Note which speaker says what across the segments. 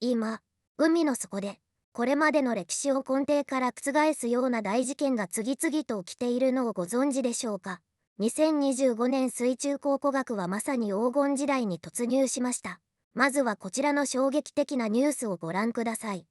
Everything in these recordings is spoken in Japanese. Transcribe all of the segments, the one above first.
Speaker 1: 今、海の底で、これまでの歴史を根底から覆すような大事件が次々と起きているのをご存知でしょうか。2025年水中考古学はまさに黄金時代に突入しました。まずはこちらの衝撃的なニュースをご覧ください。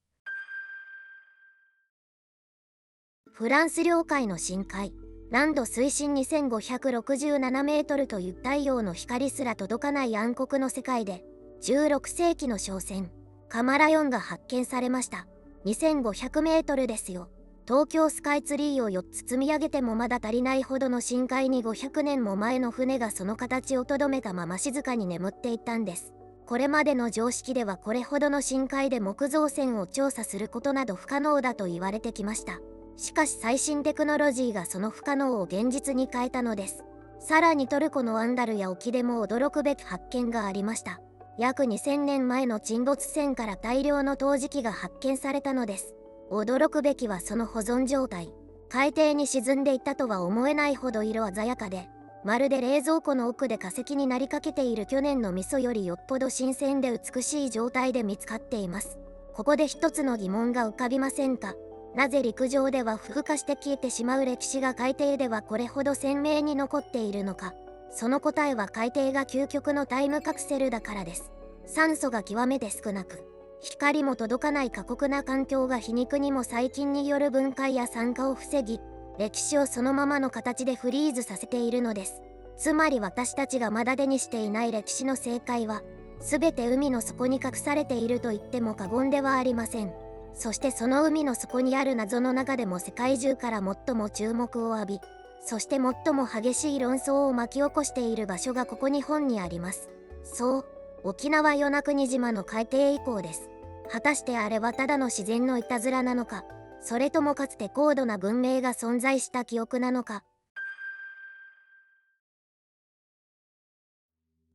Speaker 1: フランス領海の深海、南度水深2567メートルという太陽の光すら届かない暗黒の世界で、16世紀の商船、カマラヨンが発見されました。2500メートルですよ。東京スカイツリーを4つ積み上げてもまだ足りないほどの深海に500年も前の船がその形をとどめたまま静かに眠っていたんです。これまでの常識ではこれほどの深海で木造船を調査することなど不可能だと言われてきました。しかし最新テクノロジーがその不可能を現実に変えたのです。さらにトルコのアンダルヤ沖でも驚くべき発見がありました。約2000年前の沈没船から大量の陶磁器が発見されたのです。驚くべきはその保存状態。海底に沈んでいたとは思えないほど色鮮やかで、まるで冷蔵庫の奥で化石になりかけている去年の味噌よりよっぽど新鮮で美しい状態で見つかっています。ここで一つの疑問が浮かびませんか？なぜ陸上では風化して消えてしまう歴史が海底ではこれほど鮮明に残っているのか。その答えは海底が究極のタイムカプセルだからです。酸素が極めて少なく、光も届かない過酷な環境が皮肉にも細菌による分解や酸化を防ぎ、歴史をそのままの形でフリーズさせているのです。つまり私たちがまだ手にしていない歴史の正解は、全て海の底に隠されていると言っても過言ではありません。そしてその海の底にある謎の中でも世界中から最も注目を浴び、そして最も激しい論争を巻き起こしている場所がここ日本にあります。そう、沖縄与那国島の海底遺構です。果たしてあれはただの自然のいたずらなのか、それともかつて高度な文明が存在した記憶なのか。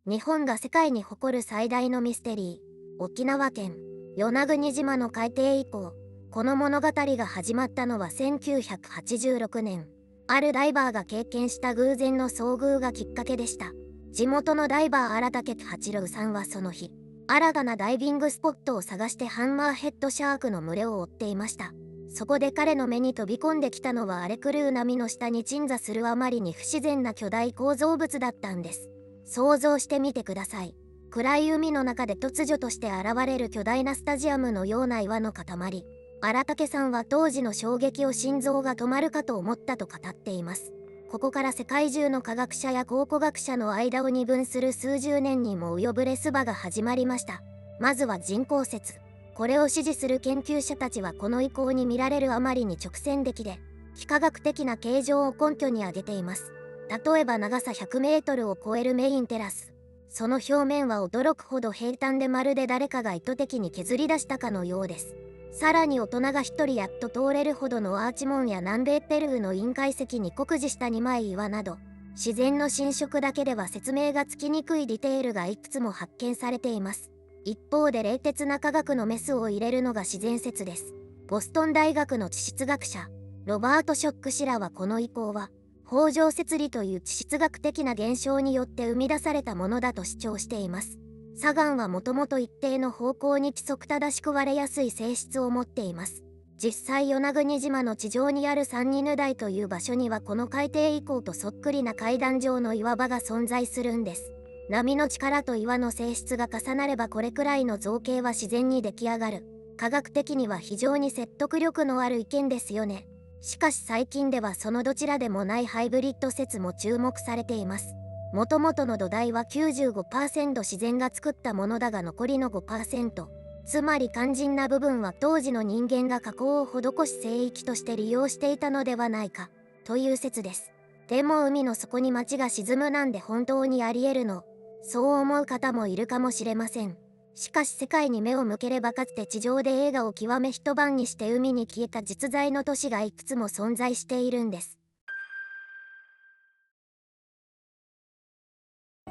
Speaker 1: 日本が世界に誇る最大のミステリー、沖縄県与那国島の海底遺構。この物語が始まったのは1986年。あるダイバーが経験した偶然の遭遇がきっかけでした。地元のダイバー荒竹八郎さんはその日、新たなダイビングスポットを探してハンマーヘッドシャークの群れを追っていました。そこで彼の目に飛び込んできたのは荒れ狂う波の下に鎮座するあまりに不自然な巨大構造物だったんです。想像してみてください。暗い海の中で突如として現れる巨大なスタジアムのような岩の塊。荒竹さんは当時の衝撃を心臓が止まるかと思ったと語っています。ここから世界中の科学者や考古学者の間を二分する数十年にも及ぶレス場が始まりました。まずは人工説。これを支持する研究者たちはこの遺構に見られるあまりに直線的で、幾何学的な形状を根拠に挙げています。例えば長さ100メートルを超えるメインテラス。その表面は驚くほど平坦でまるで誰かが意図的に削り出したかのようです。さらに大人が一人やっと通れるほどのアーチ門や南米ペルーの隕海石に酷似した二枚岩など、自然の侵食だけでは説明がつきにくいディテールがいくつも発見されています。一方で冷徹な科学のメスを入れるのが自然説です。ボストン大学の地質学者、ロバート・ショック氏らはこの遺構は、北条節理という地質学的な現象によって生み出されたものだと主張しています。砂岩はもともと一定の方向に規則正しく割れやすい性質を持っています。実際与那国島の地上にある三二ヌ台という場所にはこの海底遺構とそっくりな階段状の岩場が存在するんです。波の力と岩の性質が重なればこれくらいの造形は自然に出来上がる。科学的には非常に説得力のある意見ですよね。しかし最近ではそのどちらでもないハイブリッド説も注目されています。もともとの土台は 95% 自然が作ったものだが残りの 5%、つまり肝心な部分は当時の人間が加工を施し聖域として利用していたのではないかという説です。でも海の底に町が沈むなんて本当にありえるの？そう思う方もいるかもしれません。しかし世界に目を向ければかつて地上で栄華を極め一晩にして海に消えた実在の都市がいくつも存在しているんです。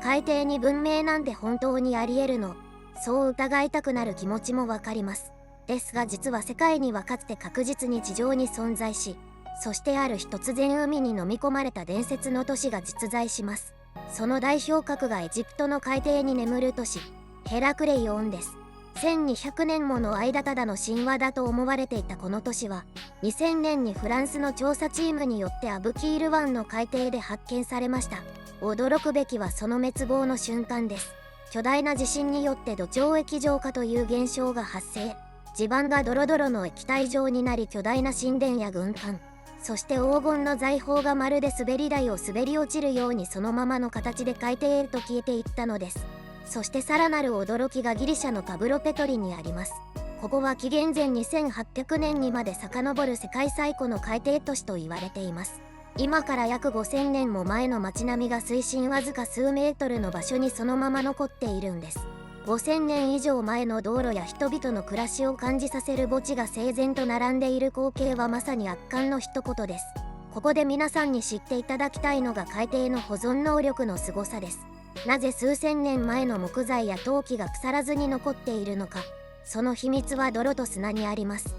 Speaker 1: 海底に文明なんて本当にありえるの？そう疑いたくなる気持ちもわかります。ですが実は世界にはかつて確実に地上に存在し、そしてある日突然海に飲み込まれた伝説の都市が実在します。その代表格がエジプトの海底に眠る都市、ヘラクレイオンです。1200年もの間ただの神話だと思われていたこの都市は2000年にフランスの調査チームによってアブキール湾の海底で発見されました。驚くべきはその滅亡の瞬間です。巨大な地震によって土壌液状化という現象が発生。地盤がドロドロの液体状になり、巨大な神殿や軍艦、そして黄金の財宝がまるで滑り台を滑り落ちるようにそのままの形で海底へと消えていったのです。そしてさらなる驚きがギリシャのパブロペトリにあります。ここは紀元前2800年にまで遡る世界最古の海底都市と言われています。今から約5000年も前の街並みが水深わずか数メートルの場所にそのまま残っているんです。5000年以上前の道路や人々の暮らしを感じさせる墓地が整然と並んでいる光景はまさに圧巻の一言です。ここで皆さんに知っていただきたいのが海底の保存能力の凄さです。なぜ数千年前の木材や陶器が腐らずに残っているのか。その秘密は泥と砂にあります。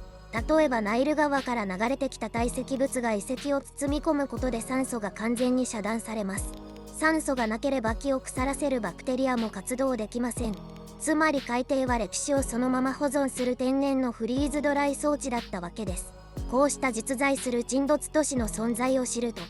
Speaker 1: 例えばナイル川から流れてきた堆積物が遺跡を包み込むことで酸素が完全に遮断されます。酸素がなければ木を腐らせるバクテリアも活動できません。つまり海底は歴史をそのまま保存する天然のフリーズドライ装置だったわけです。こうした実在する沈没都市の存在を知ると、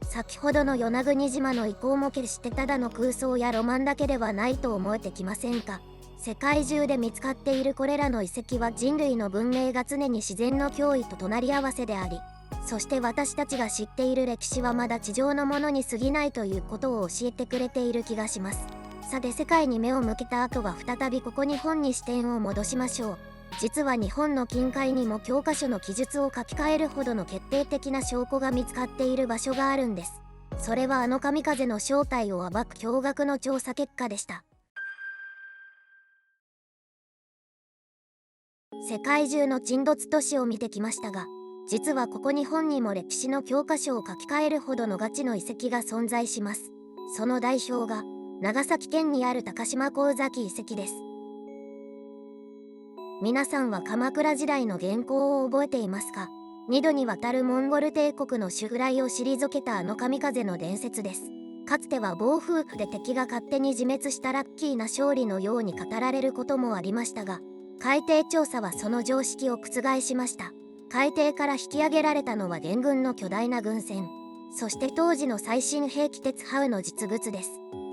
Speaker 1: 先ほどの与那国島の遺構も決してただの空想やロマンだけではないと思えてきませんか。世界中で見つかっているこれらの遺跡は人類の文明が常に自然の脅威と隣り合わせであり、そして私たちが知っている歴史はまだ地上のものに過ぎないということを教えてくれている気がします。さて、世界に目を向けた後は再びここ日本に視点を戻しましょう。実は日本の近海にも教科書の記述を書き換えるほどの決定的な証拠が見つかっている場所があるんです。それはあの神風の正体を暴く驚愕の調査結果でした。世界中の沈没都市を見てきましたが、実はここ日本にも歴史の教科書を書き換えるほどのガチの遺跡が存在します。その代表が長崎県にある高島神崎遺跡です。皆さんは鎌倉時代の元寇を覚えていますか。2度にわたるモンゴル帝国の襲来を退けたあの神風の伝説です。かつては暴風雨で敵が勝手に自滅したラッキーな勝利のように語られることもありましたが、海底調査はその常識を覆しました。海底から引き上げられたのは元軍の巨大な軍船、そして当時の最新兵器鉄ハウの実物です。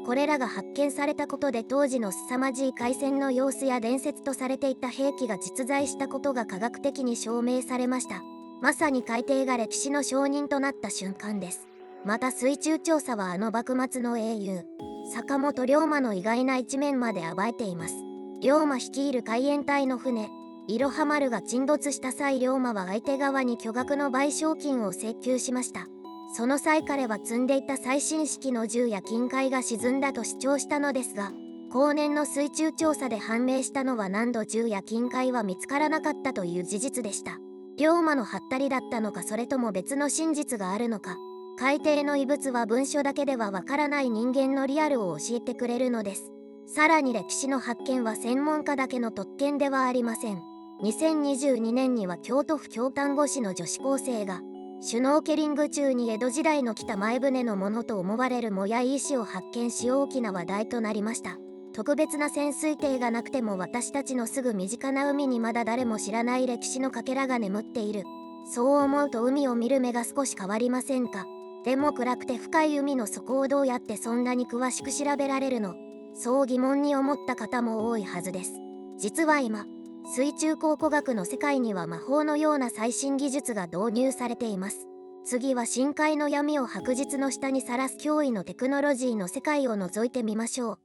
Speaker 1: これらが発見されたことで当時の凄まじい海戦の様子や伝説とされていた兵器が実在したことが科学的に証明されました。まさに海底が歴史の証人となった瞬間です。また水中調査はあの幕末の英雄坂本龍馬の意外な一面まで暴いています。龍馬率いる海援隊の船いろは丸が沈没した際、龍馬は相手側に巨額の賠償金を請求しました。その際彼は積んでいた最新式の銃や金塊が沈んだと主張したのですが、後年の水中調査で判明したのは何度銃や金塊は見つからなかったという事実でした。龍馬のハったりだったのか、それとも別の真実があるのか。海底の遺物は文書だけではわからない人間のリアルを教えてくれるのです。さらに歴史の発見は専門家だけの特権ではありません。2022年には京都府京丹後市の女子高生がシュノーケリング中に江戸時代の北前船のものと思われるもやい石を発見し大きな話題となりました。特別な潜水艇がなくても私たちのすぐ身近な海にまだ誰も知らない歴史のかけらが眠っている。そう思うと海を見る目が少し変わりませんか。でも暗くて深い海の底をどうやってそんなに詳しく調べられるの、そう疑問に思った方も多いはずです。実は今水中考古学の世界には魔法のような最新技術が導入されています。次は深海の闇を白日の下にさらす驚異のテクノロジーの世界を覗いてみましょう。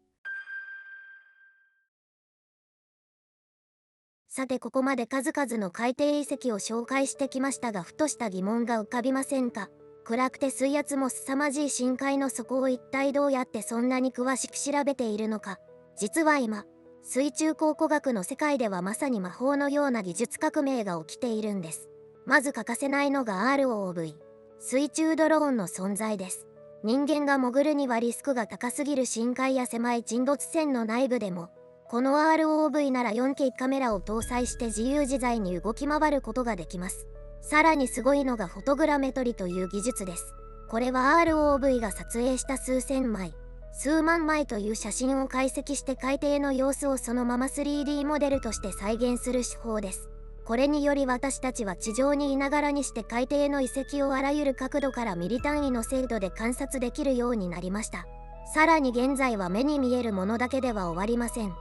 Speaker 1: さて、ここまで数々の海底遺跡を紹介してきましたが、ふとした疑問が浮かびませんか。暗くて水圧も凄まじい深海の底を一体どうやってそんなに詳しく調べているのか。実は今水中考古学の世界ではまさに魔法のような技術革命が起きているんです。まず欠かせないのが ROV、 水中ドローンの存在です。人間が潜るにはリスクが高すぎる深海や狭い沈没船の内部でも、この ROV なら 4K カメラを搭載して自由自在に動き回ることができます。さらにすごいのがフォトグラメトリという技術です。これは ROV が撮影した数千枚、数万枚という写真を解析して海底の様子をそのまま 3D モデルとして再現する手法です。これにより私たちは地上にいながらにして海底の遺跡をあらゆる角度からミリ単位の精度で観察できるようになりました。さらに現在は目に見えるものだけでは終わりません。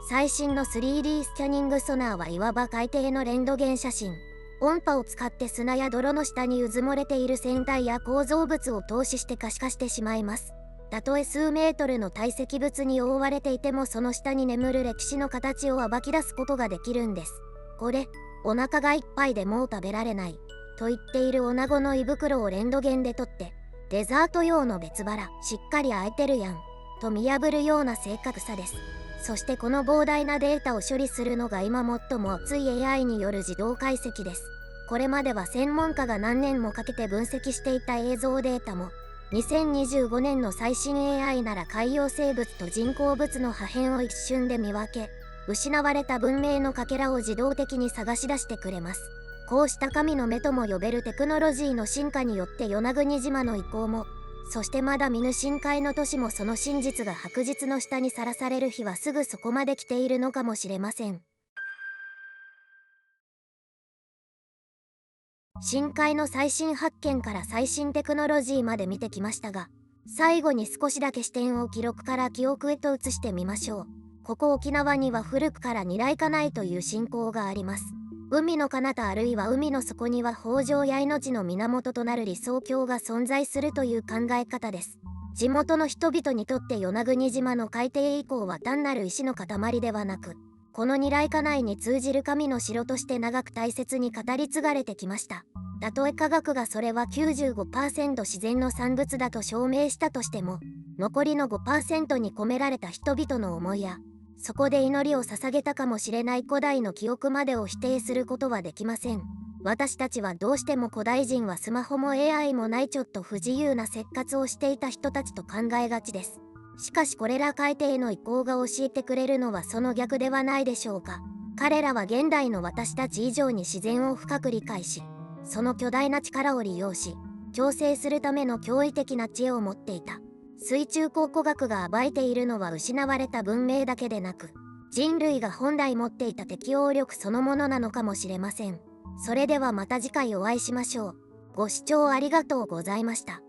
Speaker 1: 最新の 3D スキャニングソナーはいわば海底のレントゲン写真。音波を使って砂や泥の下にうずもれている船体や構造物を透視して可視化してしまいます。たとえ数メートルの堆積物に覆われていてもその下に眠る歴史の形を暴き出すことができるんです。これ、お腹がいっぱいでもう食べられないと言っている女子の胃袋をレントゲンで取って、デザート用の別腹しっかり開いてるやんと見破るような正確さです。そしてこの膨大なデータを処理するのが今最も熱い AI による自動解析です。これまでは専門家が何年もかけて分析していた映像データも、2025年の最新 AI なら海洋生物と人工物の破片を一瞬で見分け、失われた文明のかけらを自動的に探し出してくれます。こうした神の目とも呼べるテクノロジーの進化によって与那国島の遺構も、そしてまだ見ぬ深海の都市もその真実が白日の下にさらされる日はすぐそこまで来ているのかもしれません。深海の最新発見から最新テクノロジーまで見てきましたが、最後に少しだけ視点を記録から記憶へと移してみましょう。ここ沖縄には古くからニライカナイという信仰があります。海の彼方あるいは海の底には豊穣や命の源となる理想郷が存在するという考え方です。地元の人々にとって与那国島の海底遺構は単なる石の塊ではなく、このニライカナイに通じる神の城として長く大切に語り継がれてきました。たとえ科学がそれは 95% 自然の産物だと証明したとしても、残りの 5% に込められた人々の思いや、そこで祈りを捧げたかもしれない古代の記憶までを否定することはできません。私たちはどうしても古代人はスマホも AI もないちょっと不自由な生活をしていた人たちと考えがちです。しかしこれら海底の遺構が教えてくれるのはその逆ではないでしょうか。彼らは現代の私たち以上に自然を深く理解し、その巨大な力を利用し、共生するための驚異的な知恵を持っていた。水中考古学が暴いているのは失われた文明だけでなく、人類が本来持っていた適応力そのものなのかもしれません。それではまた次回お会いしましょう。ご視聴ありがとうございました。